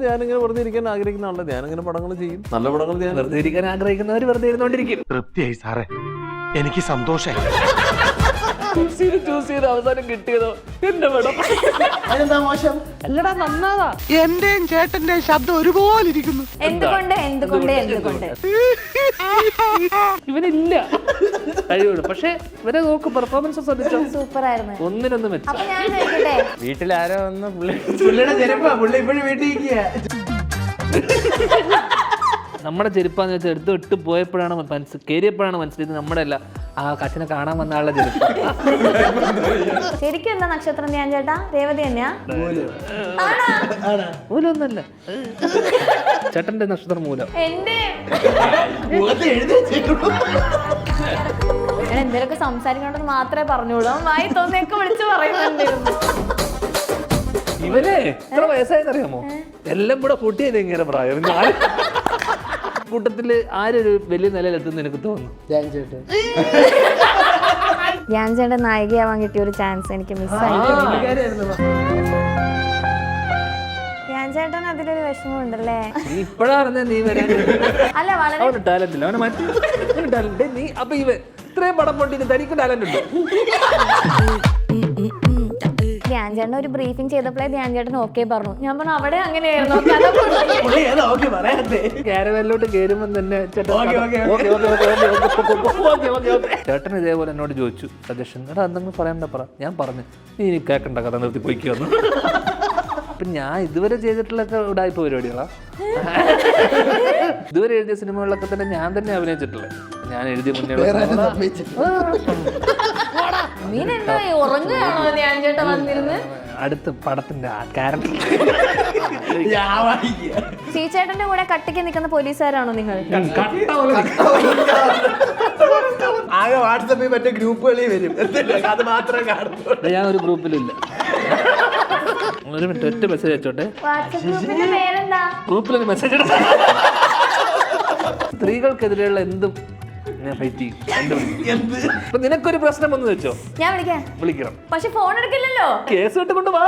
ഞാനിങ്ങനെ വെറുതെ ഇരിക്കാൻ ആഗ്രഹിക്കുന്ന ആളല്ല, ഞാനിങ്ങനെ പടങ്ങൾ ചെയ്യും, നല്ല പടങ്ങൾ ഞാൻ വെറുതെ ഇരിക്കാൻ ആഗ്രഹിക്കുന്നവർ വെറുതെ ഇരുന്നോണ്ടിരിക്കും. തൃപ്തിയായി സാറേ, എനിക്ക് സന്തോഷമായി. ചൂസ് ചെയ്ത് അവസാനം കിട്ടിയതോ എന്റെ പടം. അതിനെന്താ മോശം? അല്ലടാ നന്നാതാ. എന്റെയും ചേട്ടന്റെയും ശബ്ദം ഒരുപോലെ ഇരിക്കുന്നു. എന്തുകൊണ്ട് ഇവനില്ല കഴിവുണ്ട്, പക്ഷെ ഇവരെ നോക്ക് പെർഫോമൻസ് ശ്രദ്ധിച്ചോ, സൂപ്പർ ആയിരുന്നു. ഒന്നിനൊന്നും മെച്ചം. അപ്പൊ ഞാൻ ചോദിക്കട്ടെ, വീട്ടിലാരോ വന്ന് പുള്ളിയുടെ ചെരുപ്പാ, പുള്ളി ഇപ്പോഴും വീട്ടിൽ ഇരിക്കുക. നമ്മുടെ ചെരുപ്പാന്ന് വെച്ചാൽ എടുത്ത് ഇട്ട് പോയപ്പോഴാണ് കയറിയപ്പോഴാണ് മനസ്സിലായത് നമ്മുടെ അല്ല, ആ കച്ചിനെ കാണാൻ വന്ന ആളുടെ ചെരുപ്പ്. ശരിക്കും എന്താ നക്ഷത്രം ധ്യാൻ ചേട്ടാ? രേവതി തന്നെയാ? മൂലമൊന്നല്ല, ചേട്ടന്റെ നക്ഷത്രം മൂലം. എന്റെ മുഖത്ത് എഴുതി വെച്ചേക്കുള്ളൂ. ഞാൻ എന്തെങ്കിലുമൊക്കെ സംസാരിക്കണമെന്ന് മാത്രമേ പറഞ്ഞോളൂ. വായി തോന്നിയൊക്കെ വിളിച്ചു പറയുന്നുണ്ടായിരുന്നു. ഇവനെ എത്ര വയസ്സായെന്നറിയാമോ? എല്ലാം കൂടെ കൂട്ടിയത് ഇങ്ങനെ പ്രായം. കൂട്ടത്തില് ആരൊരു വലിയ നിലയിലെത്തുന്ന എനിക്ക് തോന്നുന്നു. ധ്യാൻ ചേട്ടൻ നായികയാവാൻ കിട്ടിയ ഒരു ചാൻസ് എനിക്ക് മിസ്സായി. ധ്യാൻ ചേട്ടൻ അതിലൊരു വിഷമമുണ്ടല്ലേ? നീ ഇപ്പഴാണ് നീ വരാൻ. അല്ല, വളരെ അവന് ടാലന്റ് ഇല്ല, അവനെ മാറ്റി. ടാലന്റ് നീ അപ്പൊ ഇത്രയും പടം പൊട്ടിട്ട് തനിക്ക് ടാലന്റ് ഉണ്ട്. ധ്യാൻ ചേട്ടൻ ഒരു ബ്രീഫിംഗ് ചെയ്തപ്പോഴേ ധ്യാൻ ചേട്ടൻ ഓക്കെ പറഞ്ഞു. ഞാൻ പറഞ്ഞു അവിടെ അങ്ങനെയായിരുന്നു. പുള്ളി ഏതാ ഓക്കെ പറയാത്തെ? ക്യാരവാനിലോട്ട് കയറുമ്പോ തന്നെ ചേട്ടൻ ഇതേപോലെ എന്നോട് ചോദിച്ചു സജഷൻ, എടാ എന്തെങ്കിലും പറയണ്ട പറ. ഞാൻ പറഞ്ഞു നീ കേൾക്കണ്ട, കഥ നിർത്തി പോയിക്കൊന്നു. അപ്പൊ ഞാൻ ഇതുവരെ ചെയ്തിട്ടുള്ളൊക്കെ ഉടായ്പ പരിപാടികളാ. ഇതുവരെ എഴുതിയ സിനിമകളിലൊക്കെ തന്നെ ഞാൻ തന്നെ അഭിനയിച്ചിട്ടുള്ളത്. ഞാൻ എഴുതിയ മുന്നേ ഉറങ്ങുകയാണോ ധ്യാൻ ചേട്ടൻ വന്നിരുന്ന്? അടുത്ത പടത്തിന്റെ ആ ക്യാരക്ടർ. ചേട്ടന്റെ കൂടെ കട്ടിക്ക് നിൽക്കുന്ന പോലീസുകാരാണോ നിങ്ങൾ? ആകെ വാട്സപ്പിൽ മറ്റേ ഗ്രൂപ്പുകളിൽ വരും, അത് മാത്രമേ കാണുള്ളൂ. ഞാൻ ഒരു ഗ്രൂപ്പിലില്ല. ഒരു മിനിറ്റ്, ഒറ്റ മെസ്സേജ് അയച്ചോട്ടെ. വാട്സപ്പ് ഗ്രൂപ്പിന്റെ പേരെന്താ? ഗ്രൂപ്പിലൊരു മെസ്സേജ് ഇടാം. സ്ത്രീകൾക്കെതിരെയുള്ള എന്തും ഞാൻ ഫൈറ്റ് ചെയ്യും. അപ്പൊ നിനക്കൊരു പ്രശ്നം വന്നു വെച്ചോ, ഞാൻ വിളിക്കാം. വിളിക്കണം. പക്ഷെ ഫോൺ എടുക്കില്ലല്ലോ. കേസ് ഇട്ടുകൊണ്ട് വാ.